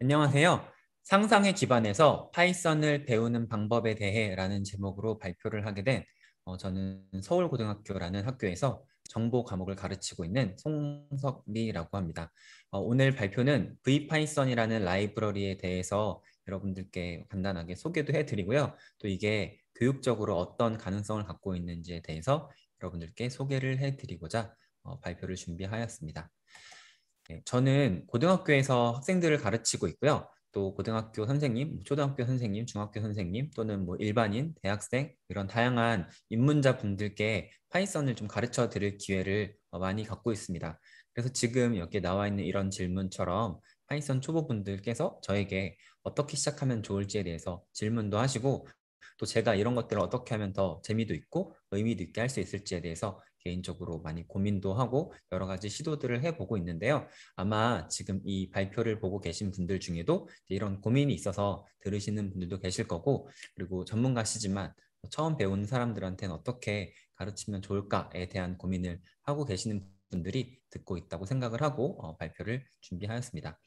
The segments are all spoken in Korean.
안녕하세요. 상상에 기반해서 파이썬을 배우는 방법에 대해 라는 제목으로 발표를 하게 된 저는 서울고등학교라는 학교에서 정보 과목을 가르치고 있는 송석리라고 합니다. 오늘 발표는 VPython이라는 라이브러리에 대해서 여러분들께 간단하게 소개도 해드리고요. 또 이게 교육적으로 어떤 가능성을 갖고 있는지에 대해서 여러분들께 소개를 해드리고자 발표를 준비하였습니다. 네, 저는 고등학교에서 학생들을 가르치고 있고요. 또 고등학교 선생님, 초등학교 선생님, 중학교 선생님 또는 뭐 일반인, 대학생 이런 다양한 입문자 분들께 파이썬을 좀 가르쳐 드릴 기회를 많이 갖고 있습니다. 그래서 지금 여기에 나와 있는 이런 질문처럼 파이썬 초보분들께서 저에게 어떻게 시작하면 좋을지에 대해서 질문도 하시고 또 제가 이런 것들을 어떻게 하면 더 재미도 있고 의미도 있게 할 수 있을지에 대해서 개인적으로 많이 고민도 하고 여러 가지 시도들을 해보고 있는데요. 아마 지금 이 발표를 보고 계신 분들 중에도 이런 고민이 있어서 들으시는 분들도 계실 거고, 그리고 전문가시지만 처음 배우는 사람들한테는 어떻게 가르치면 좋을까에 대한 고민을 하고 계시는 분들이 듣고 있다고 생각을 하고 발표를 준비하였습니다.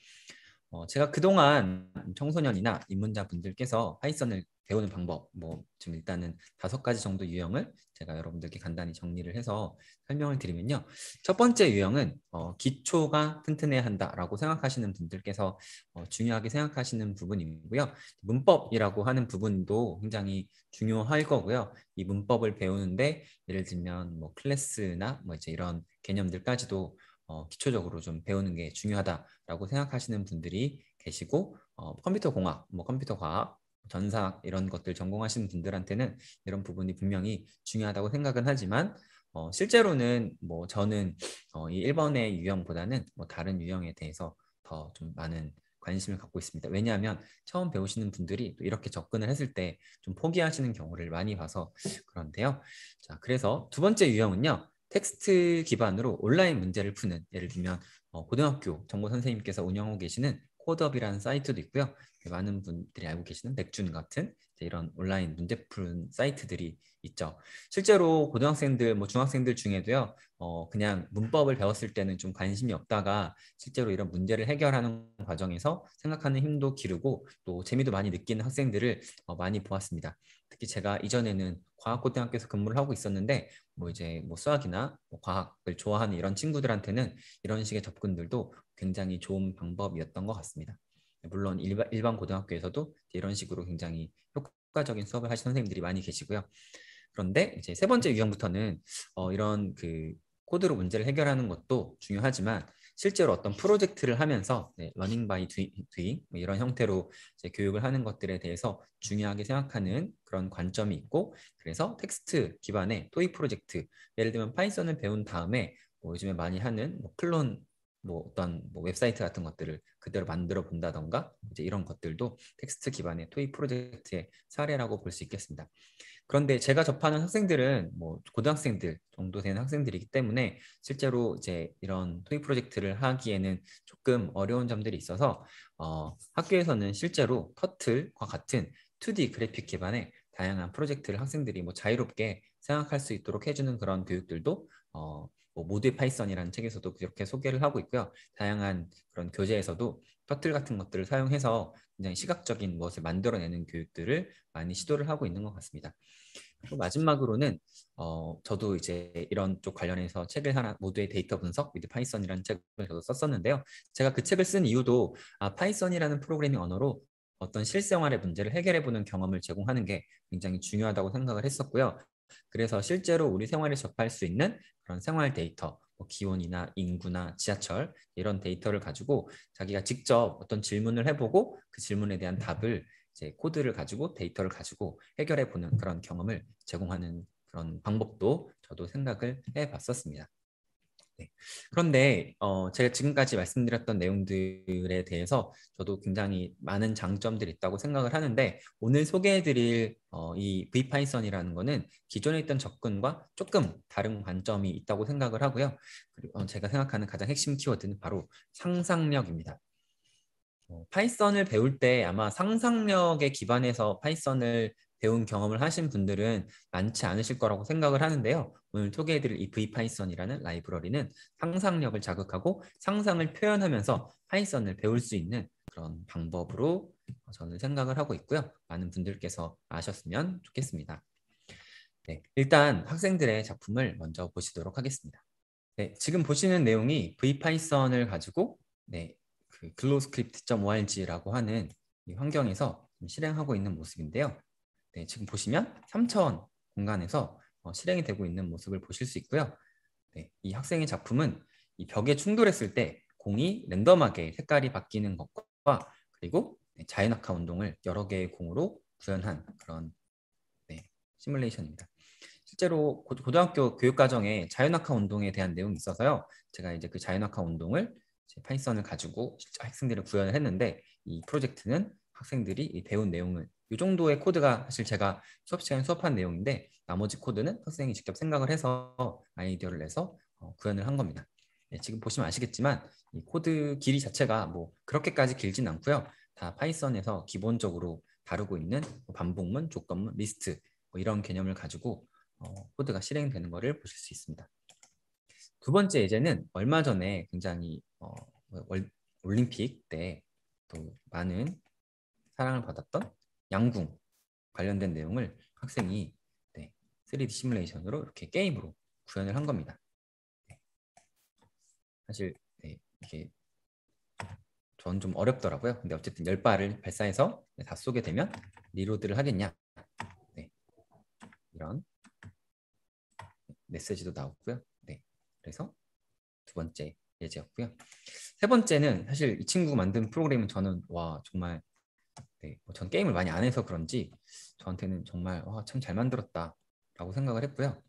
제가 그동안 청소년이나 입문자분들께서 파이썬을 배우는 방법, 뭐 지금 일단은 5가지 정도 유형을 제가 여러분들께 간단히 정리를 해서 설명을 드리면요. 첫 번째 유형은 기초가 튼튼해야 한다라고 생각하시는 분들께서 중요하게 생각하시는 부분이고요. 문법이라고 하는 부분도 굉장히 중요할 거고요. 이 문법을 배우는데 예를 들면 뭐 클래스나 뭐 이제 이런 개념들까지도 기초적으로 좀 배우는 게 중요하다라고 생각하시는 분들이 계시고 컴퓨터 공학, 뭐 컴퓨터 과학, 전사학 이런 것들 전공하시는 분들한테는 이런 부분이 분명히 중요하다고 생각은 하지만 실제로는 뭐 저는 이 1번의 유형보다는 뭐 다른 유형에 대해서 더 좀 많은 관심을 갖고 있습니다. 왜냐하면 처음 배우시는 분들이 또 이렇게 접근을 했을 때 좀 포기하시는 경우를 많이 봐서 그런데요. 자, 그래서 두 번째 유형은요. 텍스트 기반으로 온라인 문제를 푸는, 예를 들면 고등학교 정보 선생님께서 운영하고 계시는 코드업이라는 사이트도 있고요. 많은 분들이 알고 계시는 넥준 같은 이런 온라인 문제 푸는 사이트들이 있죠. 실제로 고등학생들, 뭐 중학생들 중에도요. 그냥 문법을 배웠을 때는 좀 관심이 없다가 실제로 이런 문제를 해결하는 과정에서 생각하는 힘도 기르고 또 재미도 많이 느끼는 학생들을 많이 보았습니다. 특히 제가 이전에는 과학고등학교에서 근무를 하고 있었는데 뭐 이제 뭐 수학이나 뭐 과학을 좋아하는 이런 친구들한테는 이런 식의 접근들도 굉장히 좋은 방법이었던 것 같습니다. 물론 일반 고등학교에서도 이런 식으로 굉장히 효과적인 수업을 하시는 선생님들이 많이 계시고요. 그런데 이제 세 번째 유형부터는 이런 그 코드로 문제를 해결하는 것도 중요하지만 실제로 어떤 프로젝트를 하면서 러닝 바이 두잉 뭐 이런 형태로 이제 교육을 하는 것들에 대해서 중요하게 생각하는 그런 관점이 있고, 그래서 텍스트 기반의 토익 프로젝트, 예를 들면 파이썬을 배운 다음에 뭐 요즘에 많이 하는 뭐 클론 뭐 어떤 뭐 웹사이트 같은 것들을 그대로 만들어 본다던가 이제 이런 것들도 텍스트 기반의 토익 프로젝트의 사례라고 볼 수 있겠습니다. 그런데 제가 접하는 학생들은 뭐 고등학생들 정도 되는 학생들이기 때문에 실제로 이제 이런 토익 프로젝트를 하기에는 조금 어려운 점들이 있어서 학교에서는 실제로 터틀과 같은 2D 그래픽 기반의 다양한 프로젝트를 학생들이 뭐 자유롭게 생각할 수 있도록 해주는 그런 교육들도 뭐 모두의 파이썬이라는 책에서도 그렇게 소개를 하고 있고요. 다양한 그런 교재에서도 터틀 같은 것들을 사용해서 굉장히 시각적인 무엇을 만들어내는 교육들을 많이 시도를 하고 있는 것 같습니다. 또 마지막으로는 저도 이제 이런 쪽 관련해서 책을 하나, 모두의 데이터 분석 위드 파이썬이라는 책을 저도 썼었는데요. 제가 그 책을 쓴 이유도 파이썬이라는 프로그래밍 언어로 어떤 실생활의 문제를 해결해보는 경험을 제공하는 게 굉장히 중요하다고 생각을 했었고요. 그래서 실제로 우리 생활에 접할 수 있는 그런 생활 데이터, 뭐 기온이나 인구나 지하철 이런 데이터를 가지고 자기가 직접 어떤 질문을 해보고 그 질문에 대한 답을 이제 코드를 가지고 데이터를 가지고 해결해 보는 그런 경험을 제공하는 그런 방법도 저도 생각을 해봤었습니다. 네. 그런데 제가 지금까지 말씀드렸던 내용들에 대해서 저도 굉장히 많은 장점들이 있다고 생각을 하는데 오늘 소개해드릴 이 VPython이라는 거는 기존에 있던 접근과 조금 다른 관점이 있다고 생각을 하고요. 그리고 제가 생각하는 가장 핵심 키워드는 바로 상상력입니다. 파이썬을 배울 때 아마 상상력에 기반해서 파이썬을 배운 경험을 하신 분들은 많지 않으실 거라고 생각을 하는데요. 오늘 소개해드릴 이 VPython이라는 라이브러리는 상상력을 자극하고 상상을 표현하면서 파이썬을 배울 수 있는 그런 방법으로 저는 생각을 하고 있고요. 많은 분들께서 아셨으면 좋겠습니다. 네, 일단 학생들의 작품을 먼저 보시도록 하겠습니다. 네, 지금 보시는 내용이 VPython을 가지고 그 gloscript.org라고 하는 이 환경에서 실행하고 있는 모습인데요. 네, 지금 보시면 3차원 공간에서 실행이 되고 있는 모습을 보실 수 있고요. 네, 이 학생의 작품은 이 벽에 충돌했을 때 공이 랜덤하게 색깔이 바뀌는 것과 그리고 자연낙하 운동을 여러 개의 공으로 구현한 그런 시뮬레이션입니다. 실제로 고등학교 교육과정에 자연낙하 운동에 대한 내용이 있어서요. 제가 이제 그 자연낙하 운동을 파이썬을 가지고 학생들을 구현을 했는데 이 프로젝트는 학생들이 배운 내용을 이 정도의 코드가 사실 제가 수업 시간에 수업한 내용인데 나머지 코드는 학생이 직접 생각을 해서 아이디어를 내서 구현을 한 겁니다. 네, 지금 보시면 아시겠지만 이 코드 길이 자체가 뭐 그렇게까지 길진 않고요. 다 파이썬에서 기본적으로 다루고 있는 반복문, 조건문, 리스트 뭐 이런 개념을 가지고 코드가 실행되는 것을 보실 수 있습니다. 두 번째 예제는 얼마 전에 굉장히 올림픽 때 또 많은 사랑을 받았던 양궁 관련된 내용을 학생이 3D 시뮬레이션으로 이렇게 게임으로 구현을 한 겁니다. 사실 이게 전 좀 어렵더라고요. 근데 어쨌든 10발을 발사해서 다 쏘게 되면 리로드를 하겠냐 이런 메시지도 나오고요. 네, 그래서 두 번째 예제였고요. 세 번째는 사실 이 친구 만든 프로그램은 저는 와 정말 전 게임을 많이 안 해서 그런지 저한테는 정말 참 잘 만들었다라고 생각을 했고요.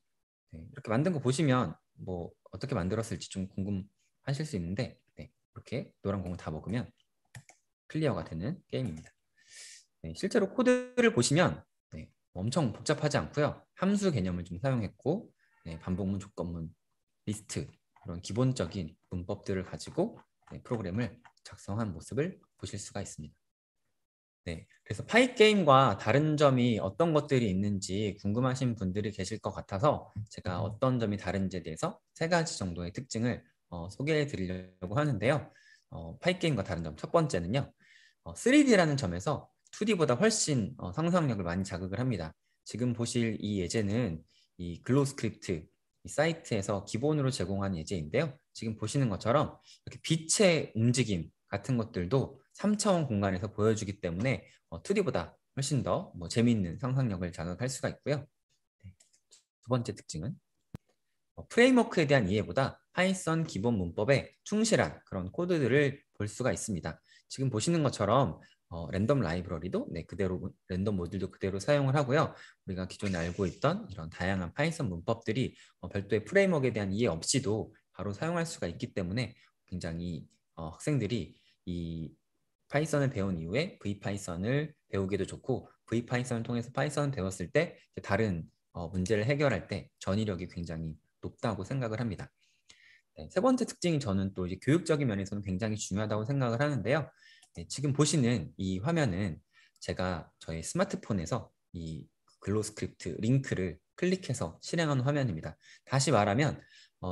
이렇게 만든 거 보시면 뭐 어떻게 만들었을지 좀 궁금하실 수 있는데 이렇게 노란 공을 다 먹으면 클리어가 되는 게임입니다. 실제로 코드를 보시면 엄청 복잡하지 않고요. 함수 개념을 좀 사용했고 반복문, 조건문, 리스트 그런 기본적인 문법들을 가지고 프로그램을 작성한 모습을 보실 수가 있습니다. 네, 그래서 파이게임과 다른 점이 어떤 것들이 있는지 궁금하신 분들이 계실 것 같아서 제가 어떤 점이 다른지에 대해서 세 가지 정도의 특징을 소개해 드리려고 하는데요. 파이게임과 다른 점 첫 번째는요. 3D라는 점에서 2D보다 훨씬 상상력을 많이 자극을 합니다. 지금 보실 이 예제는 이 글로스크립트 이 사이트에서 기본으로 제공한 예제인데요. 지금 보시는 것처럼 이렇게 빛의 움직임 같은 것들도 3차원 공간에서 보여주기 때문에 2D보다 훨씬 더 재미있는 상상력을 자극할 수가 있고요. 두 번째 특징은 프레임워크에 대한 이해보다 파이썬 기본 문법에 충실한 그런 코드들을 볼 수가 있습니다. 지금 보시는 것처럼 랜덤 라이브러리도 그대로 랜덤 모듈도 그대로 사용을 하고요. 우리가 기존에 알고 있던 이런 다양한 파이썬 문법들이 별도의 프레임워크에 대한 이해 없이도 바로 사용할 수가 있기 때문에 굉장히 학생들이 이 파이썬을 배운 이후에 VPython을 배우기도 좋고 VPython을 통해서 파이썬을 배웠을 때 다른 문제를 해결할 때 전이력이 굉장히 높다고 생각을 합니다. 세 번째 특징이 저는 또 이제 교육적인 면에서는 굉장히 중요하다고 생각을 하는데요. 지금 보시는 이 화면은 제가 저희 스마트폰에서 이 글로스크립트 링크를 클릭해서 실행하는 화면입니다. 다시 말하면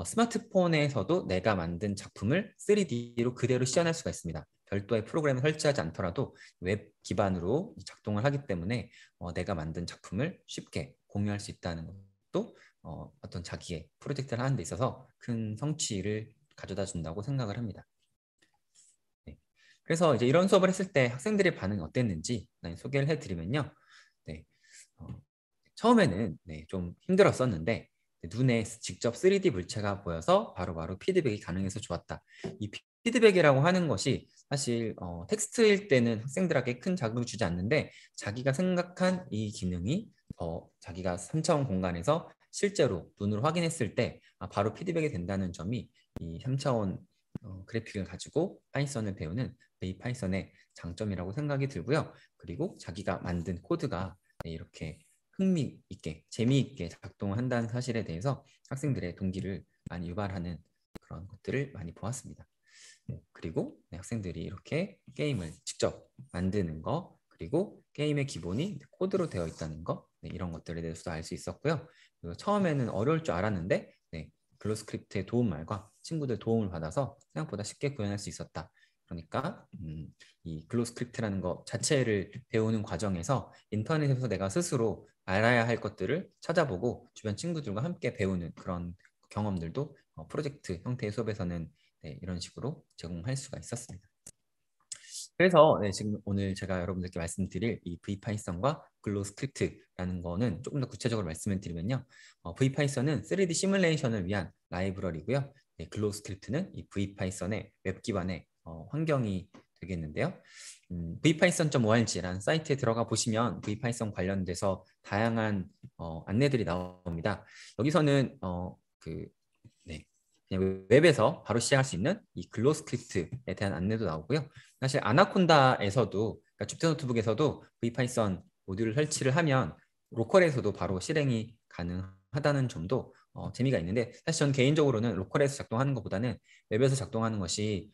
스마트폰에서도 내가 만든 작품을 3D로 그대로 시연할 수가 있습니다. 별도의 프로그램을 설치하지 않더라도 웹 기반으로 작동을 하기 때문에 내가 만든 작품을 쉽게 공유할 수 있다는 것도 어떤 자기의 프로젝트를 하는 데 있어서 큰 성취를 가져다 준다고 생각을 합니다. 네. 그래서 이제 이런 수업을 했을 때 학생들의 반응이 어땠는지 소개를 해드리면요. 처음에는 좀 힘들었었는데 눈에 직접 3D 물체가 보여서 바로바로 피드백이 가능해서 좋았다. 이 피드백이라고 하는 것이 사실 텍스트일 때는 학생들에게 큰 자극을 주지 않는데 자기가 생각한 이 기능이 자기가 3차원 공간에서 실제로 눈으로 확인했을 때 바로 피드백이 된다는 점이 이 3차원 그래픽을 가지고 파이썬을 배우는 파이썬의 장점이라고 생각이 들고요. 그리고 자기가 만든 코드가 이렇게 흥미있게 재미있게 작동을 한다는 사실에 대해서 학생들의 동기를 많이 유발하는 그런 것들을 많이 보았습니다. 그리고 학생들이 이렇게 게임을 직접 만드는 거 그리고 게임의 기본이 코드로 되어 있다는 거 이런 것들에 대해서도 알 수 있었고요. 그리고 처음에는 어려울 줄 알았는데 글로스크립트의 도움말과 친구들 도움을 받아서 생각보다 쉽게 구현할 수 있었다. 그러니까 이 글로스크립트라는 것 자체를 배우는 과정에서 인터넷에서 내가 스스로 알아야 할 것들을 찾아보고 주변 친구들과 함께 배우는 그런 경험들도 프로젝트 형태의 수업에서는 네, 이런 식으로 제공할 수가 있었습니다. 그래서 네, 지금 오늘 제가 여러분들께 말씀드릴 이 VPython과 글로스크립트라는 거는 조금 더 구체적으로 말씀을 드리면요. VPython은 3D 시뮬레이션을 위한 라이브러리고요. 네, 글로스크립트는 이 VPython의 웹 기반의 환경이 되겠는데요. vpython.org라는 사이트에 들어가 보시면 VPython 관련돼서 다양한 안내들이 나옵니다. 여기서는 네, 그냥 웹에서 바로 시작할 수 있는 이 글로스크립트에 대한 안내도 나오고요. 사실 아나콘다에서도 그러니까 줍트 노트북에서도 VPython 모듈을 설치를 하면 로컬에서도 바로 실행이 가능하다는 점도 재미가 있는데 사실 저는 개인적으로는 로컬에서 작동하는 것보다는 웹에서 작동하는 것이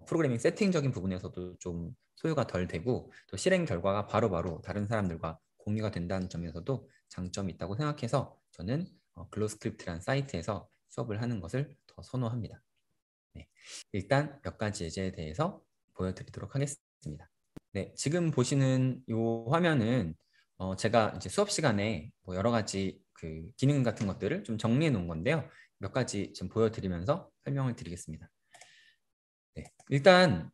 프로그래밍 세팅적인 부분에서도 좀 소요가 덜 되고 또 실행 결과가 바로바로 다른 사람들과 공유가 된다는 점에서도 장점이 있다고 생각해서 저는 글로스크립트라는 사이트에서 수업을 하는 것을 더 선호합니다. 네, 일단 몇 가지 예제에 대해서 보여드리도록 하겠습니다. 네, 지금 보시는 이 화면은 제가 이제 수업 시간에 뭐 여러 가지 그 기능 같은 것들을 좀 정리해 놓은 건데요. 몇 가지 좀 보여드리면서 설명을 드리겠습니다. 네, 일단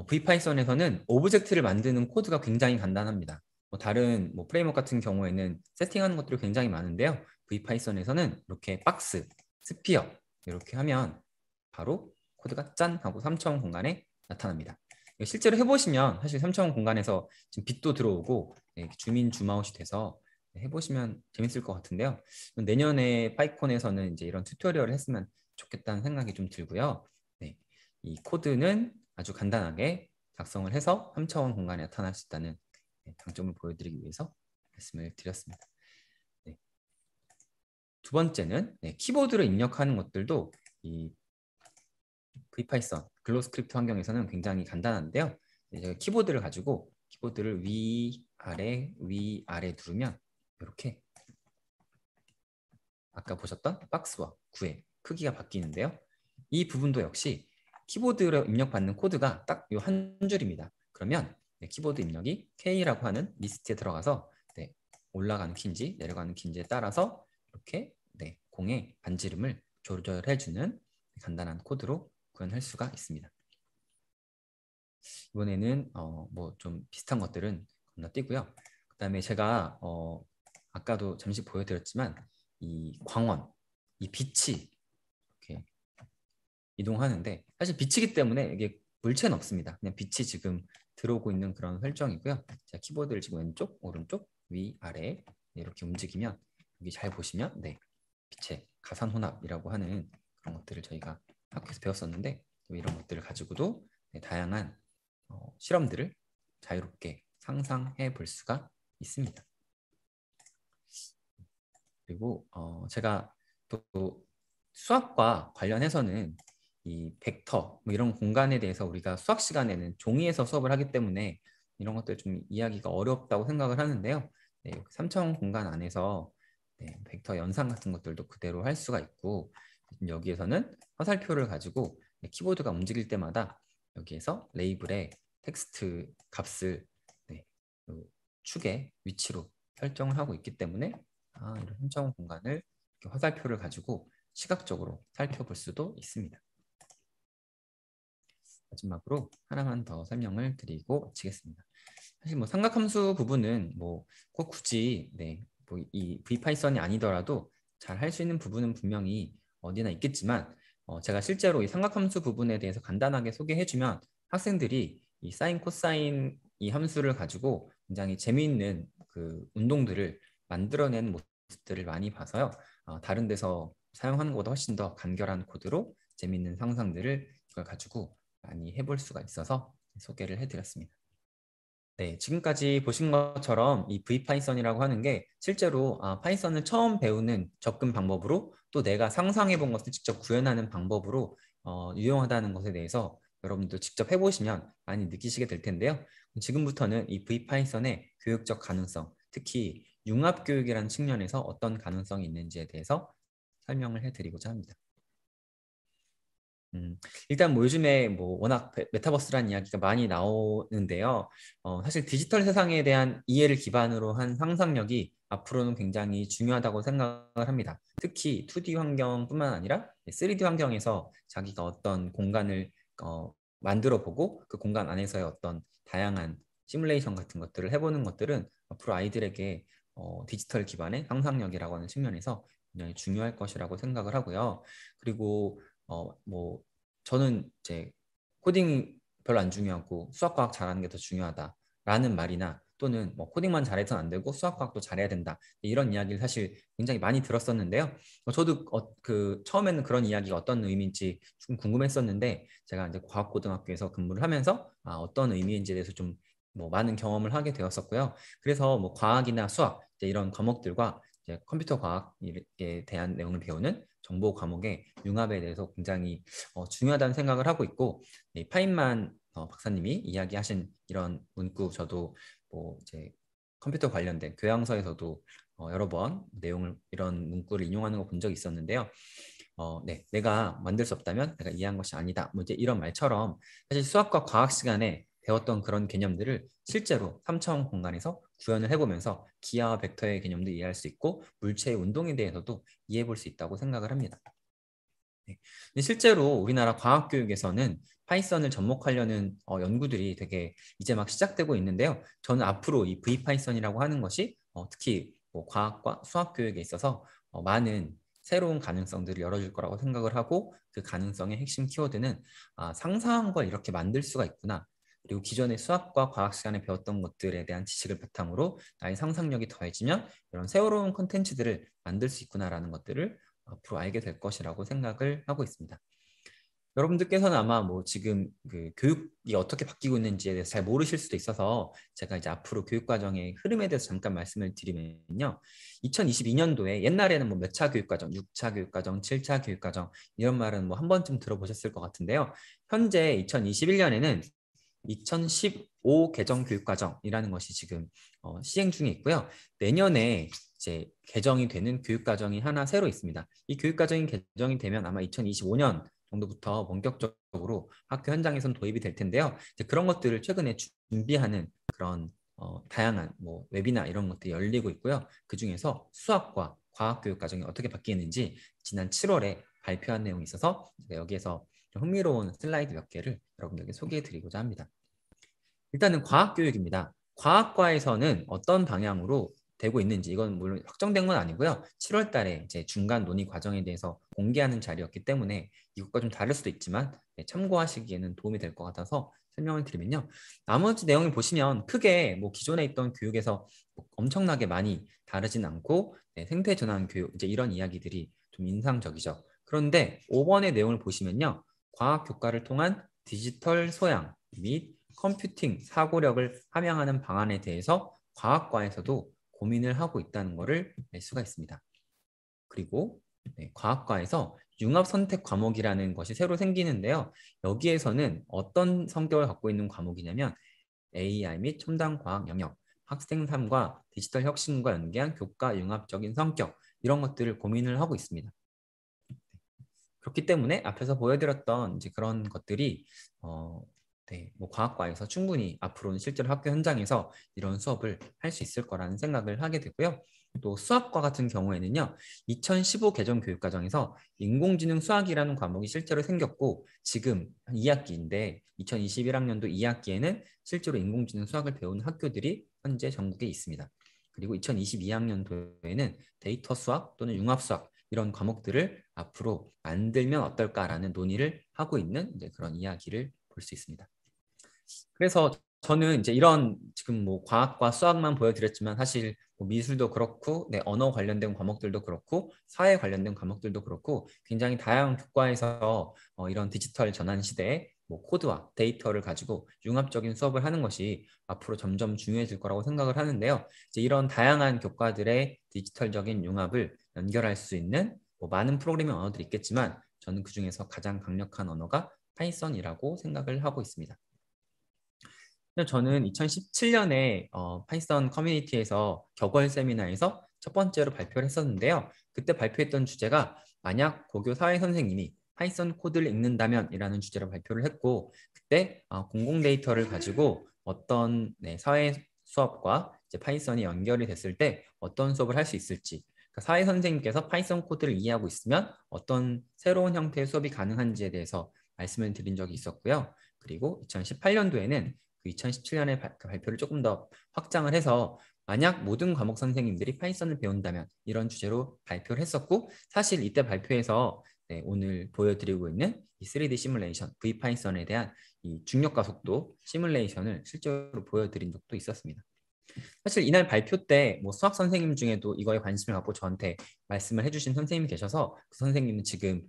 VPython에서는 오브젝트를 만드는 코드가 굉장히 간단합니다. 뭐 다른 뭐 프레임워크 같은 경우에는 세팅하는 것들이 굉장히 많은데요. VPython에서는 이렇게 박스, 스피어 이렇게 하면 바로 코드가 짠 하고 3차원 공간에 나타납니다. 실제로 해보시면 사실 3차원 공간에서 지금 빛도 들어오고 주민 줌아웃이 돼서 해보시면 재밌을 것 같은데요. 내년에 파이콘에서는 이제 이런 튜토리얼을 했으면 좋겠다는 생각이 좀 들고요. 네, 이 코드는 아주 간단하게 작성을 해서 3차원 공간에 나타날 수 있다는 장점을 보여드리기 위해서 말씀을 드렸습니다. 네. 두 번째는 키보드를 입력하는 것들도 이 VPython, 글로스크립트 환경에서는 굉장히 간단한데요. 키보드를 가지고 키보드를 위아래 누르면 이렇게 아까 보셨던 박스와 구의 크기가 바뀌는데요. 이 부분도 역시 키보드로 입력받는 코드가 딱 이 한 줄입니다. 그러면 키보드 입력이 K라고 하는 리스트에 들어가서 올라가는 키인지 내려가는 키인지에 따라서 이렇게 공의 반지름을 조절해주는 간단한 코드로 구현할 수가 있습니다. 이번에는 뭐 좀 비슷한 것들은 건너뛰고요. 그 다음에 제가 아까도 잠시 보여드렸지만 이 광원, 이 빛이 이렇게 이동하는데 사실 빛이기 때문에 이게 물체는 없습니다. 그냥 빛이 지금 들어오고 있는 그런 설정이고요. 제가 키보드를 지금 왼쪽, 오른쪽, 위, 아래 이렇게 움직이면 여기 잘 보시면 빛의 가산 혼합이라고 하는 그런 것들을 저희가 학교에서 배웠었는데 이런 것들을 가지고도 다양한 실험들을 자유롭게 상상해 볼 수가 있습니다. 그리고 제가 또 수학과 관련해서는 이 벡터 뭐 이런 공간에 대해서 우리가 수학 시간에는 종이에서 수업을 하기 때문에 이런 것들 좀 이해하기가 어렵다고 생각을 하는데요. 3차원 공간 안에서 벡터 연산 같은 것들도 그대로 할 수가 있고 여기에서는 화살표를 가지고 키보드가 움직일 때마다 여기에서 레이블에 텍스트 값을 축의 위치로 설정을 하고 있기 때문에 이런 3차원 공간을 화살표를 가지고 시각적으로 살펴볼 수도 있습니다. 마지막으로 하나만 더 설명을 드리고 마치겠습니다. 사실 뭐 삼각함수 부분은 뭐 꼭 굳이 뭐 이 VPython이 아니더라도 잘 할 수 있는 부분은 분명히 어디나 있겠지만 제가 실제로 이 삼각함수 부분에 대해서 간단하게 소개해주면 학생들이 이 사인, 코사인 이 함수를 가지고 굉장히 재미있는 그 운동들을 만들어내는 모습들을 많이 봐서요. 다른 데서 사용하는 것보다 훨씬 더 간결한 코드로 재미있는 상상들을 이걸 가지고 많이 해볼 수가 있어서 소개를 해드렸습니다. 네, 지금까지 보신 것처럼 이 VPython이라고 하는 게 실제로 파이썬을 처음 배우는 접근 방법으로 또 내가 상상해 본 것을 직접 구현하는 방법으로 유용하다는 것에 대해서 여러분도 직접 해보시면 많이 느끼시게 될 텐데요. 지금부터는 이 VPython의 교육적 가능성, 특히 융합교육이라는 측면에서 어떤 가능성이 있는지에 대해서 설명을 해드리고자 합니다. 일단 뭐 요즘에 뭐 워낙 메타버스라는 이야기가 많이 나오는데요. 사실 디지털 세상에 대한 이해를 기반으로 한 상상력이 앞으로는 굉장히 중요하다고 생각을 합니다. 특히 2D 환경뿐만 아니라 3D 환경에서 자기가 어떤 공간을 만들어 보고 그 공간 안에서의 어떤 다양한 시뮬레이션 같은 것들을 해보는 것들은 앞으로 아이들에게 디지털 기반의 상상력이라고 하는 측면에서 굉장히 중요할 것이라고 생각을 하고요. 그리고 뭐 저는 이제 코딩 별로 안 중요하고 수학 과학 잘하는 게 더 중요하다라는 말이나 또는 뭐 코딩만 잘해서는 안 되고 수학 과학도 잘해야 된다 이런 이야기를 사실 굉장히 많이 들었었는데요. 저도 그 처음에는 그런 이야기가 어떤 의미인지 좀 궁금했었는데 제가 이제 과학고등학교에서 근무를 하면서 어떤 의미인지에 대해서 좀 뭐 많은 경험을 하게 되었었고요. 그래서 뭐 과학이나 수학 이제 이런 과목들과 이제 컴퓨터 과학에 대한 내용을 배우는 정보 과목의 융합에 대해서 굉장히 중요하다는 생각을 하고 있고 파인만 박사님이 이야기하신 이런 문구 저도 뭐 이제 컴퓨터 관련된 교양서에서도 여러 번 내용을 이런 문구를 인용하는 거 본 적이 있었는데요. 네, 내가 만들 수 없다면 내가 이해한 것이 아니다. 뭐 이제 이런 말처럼 사실 수학과 과학 시간에 배웠던 그런 개념들을 실제로 3차원 공간에서 구현을 해보면서 기하와 벡터의 개념도 이해할 수 있고 물체의 운동에 대해서도 이해해 볼 수 있다고 생각을 합니다. 네. 근데 실제로 우리나라 과학교육에서는 파이썬을 접목하려는 연구들이 되게 이제 막 시작되고 있는데요. 저는 앞으로 이 VPython이라고 하는 것이 특히 뭐 과학과 수학 교육에 있어서 많은 새로운 가능성들을 열어줄 거라고 생각을 하고 그 가능성의 핵심 키워드는 상상한 걸 이렇게 만들 수가 있구나. 그리고 기존의 수학과 과학 시간에 배웠던 것들에 대한 지식을 바탕으로 나의 상상력이 더해지면 이런 새로운 콘텐츠들을 만들 수 있구나라는 것들을 앞으로 알게 될 것이라고 생각을 하고 있습니다. 여러분들께서는 아마 뭐 지금 그 교육이 어떻게 바뀌고 있는지에 대해서 잘 모르실 수도 있어서 제가 이제 앞으로 교육과정의 흐름에 대해서 잠깐 말씀을 드리면요. 2022년도에 옛날에는 뭐 몇 차 교육과정, 6차 교육과정, 7차 교육과정 이런 말은 뭐 한 번쯤 들어보셨을 것 같은데요. 현재 2021년에는 2015 개정 교육과정이라는 것이 지금 시행 중에 있고요. 내년에 이제 개정이 되는 교육과정이 하나 새로 있습니다. 이 교육과정이 개정이 되면 아마 2025년 정도부터 본격적으로 학교 현장에선 도입이 될 텐데요. 이제 그런 것들을 최근에 준비하는 그런 다양한 뭐 웹이나 이런 것들이 열리고 있고요. 그 중에서 수학과 과학 교육 과정이 어떻게 바뀌는지 지난 7월에 발표한 내용이 있어서 여기에서 좀 흥미로운 슬라이드 몇 개를 여러분들에게 소개해 드리고자 합니다. 일단은 과학 교육입니다. 과학과에서는 어떤 방향으로 되고 있는지 이건 물론 확정된 건 아니고요. 7월 달에 이제 중간 논의 과정에 대해서 공개하는 자리였기 때문에 이것과 좀 다를 수도 있지만 참고하시기에는 도움이 될 것 같아서 설명을 드리면요. 나머지 내용을 보시면 크게 뭐 기존에 있던 교육에서 뭐 엄청나게 많이 다르진 않고 생태 전환 교육 이제 이런 이야기들이 좀 인상적이죠. 그런데 5번의 내용을 보시면요. 과학 교과를 통한 디지털 소양 및 컴퓨팅 사고력을 함양하는 방안에 대해서 과학과에서도 고민을 하고 있다는 것을 알 수가 있습니다. 그리고 과학과에서 융합 선택 과목이라는 것이 새로 생기는데요. 여기에서는 어떤 성격을 갖고 있는 과목이냐면 AI 및 첨단 과학 영역, 학생 삶과 디지털 혁신과 연계한 교과 융합적인 성격 이런 것들을 고민을 하고 있습니다. 그렇기 때문에 앞에서 보여드렸던 이제 그런 것들이 뭐 과학과에서 충분히 앞으로는 실제로 학교 현장에서 이런 수업을 할 수 있을 거라는 생각을 하게 되고요. 또 수학과 같은 경우에는요. 2015 개정 교육과정에서 인공지능 수학이라는 과목이 실제로 생겼고 지금 2학기인데 2021학년도 2학기에는 실제로 인공지능 수학을 배우는 학교들이 현재 전국에 있습니다. 그리고 2022학년도에는 데이터 수학 또는 융합 수학 이런 과목들을 앞으로 만들면 어떨까라는 논의를 하고 있는 이제 그런 이야기를 볼 수 있습니다. 그래서 저는 이제 이런 지금 뭐 과학과 수학만 보여드렸지만 사실 뭐 미술도 그렇고 언어 관련된 과목들도 그렇고 사회 관련된 과목들도 그렇고 굉장히 다양한 교과에서 이런 디지털 전환 시대에 뭐 코드와 데이터를 가지고 융합적인 수업을 하는 것이 앞으로 점점 중요해질 거라고 생각을 하는데요. 이제 이런 다양한 교과들의 디지털적인 융합을 연결할 수 있는 뭐 많은 프로그래밍 언어들이 있겠지만 저는 그중에서 가장 강력한 언어가 파이썬이라고 생각을 하고 있습니다. 저는 2017년에 파이썬 커뮤니티에서 격월 세미나에서 첫 번째로 발표를 했었는데요. 그때 발표했던 주제가 만약 고교 사회 선생님이 파이썬 코드를 읽는다면 이라는 주제로 발표를 했고, 그때 공공 데이터를 가지고 어떤 사회 수업과 이제 파이썬이 연결이 됐을 때 어떤 수업을 할 수 있을지, 그러니까 사회 선생님께서 파이썬 코드를 이해하고 있으면 어떤 새로운 형태의 수업이 가능한지에 대해서 말씀을 드린 적이 있었고요. 그리고 2018년도에는 그 2017년에 그 발표를 조금 더 확장을 해서 만약 모든 과목 선생님들이 파이썬을 배운다면 이런 주제로 발표를 했었고, 사실 이때 발표에서 오늘 보여드리고 있는 이 3D 시뮬레이션 VPython에 대한 이 중력과 속도 시뮬레이션을 실제로 보여드린 적도 있었습니다. 사실 이날 발표 때 뭐 수학 선생님 중에도 이거에 관심을 갖고 저한테 말씀을 해주신 선생님이 계셔서 그 선생님은 지금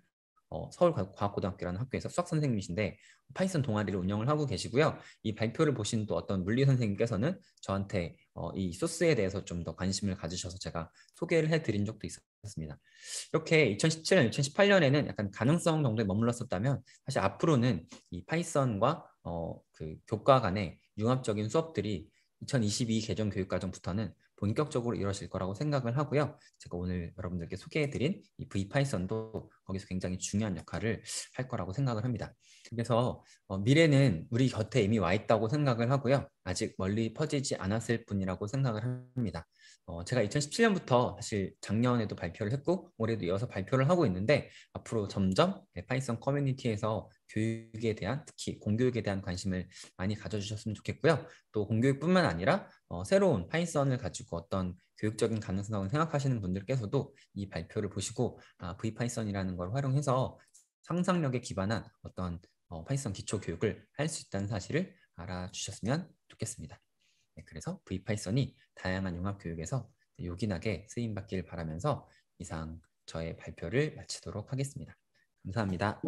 서울과학고등학교라는 학교에서 수학 선생님이신데 파이썬 동아리를 운영을 하고 계시고요. 이 발표를 보신 또 어떤 물리 선생님께서는 저한테 이 소스에 대해서 좀 더 관심을 가지셔서 제가 소개를 해드린 적도 있었습니다. 이렇게 2017년, 2018년에는 약간 가능성 정도에 머물렀었다면 사실 앞으로는 이 파이썬과 그 교과 간의 융합적인 수업들이 2022 개정 교육과정부터는 본격적으로 이루어질 거라고 생각을 하고요. 제가 오늘 여러분들께 소개해드린 이 VPython도 거기서 굉장히 중요한 역할을 할 거라고 생각을 합니다. 그래서 미래는 우리 곁에 이미 와 있다고 생각을 하고요. 아직 멀리 퍼지지 않았을 뿐이라고 생각을 합니다. 제가 2017년부터 사실 작년에도 발표를 했고 올해도 이어서 발표를 하고 있는데 앞으로 점점 파이썬 커뮤니티에서 교육에 대한, 특히 공교육에 대한 관심을 많이 가져주셨으면 좋겠고요. 또 공교육뿐만 아니라 새로운 파이썬을 가지고 어떤 교육적인 가능성을 생각하시는 분들께서도 이 발표를 보시고 VPython이라는 걸 활용해서 상상력에 기반한 어떤 파이썬 기초 교육을 할 수 있다는 사실을 알아주셨으면 좋겠습니다. 네, 그래서 VPython이 다양한 융합 교육에서 요긴하게 쓰임받길 바라면서 이상 저의 발표를 마치도록 하겠습니다. 감사합니다.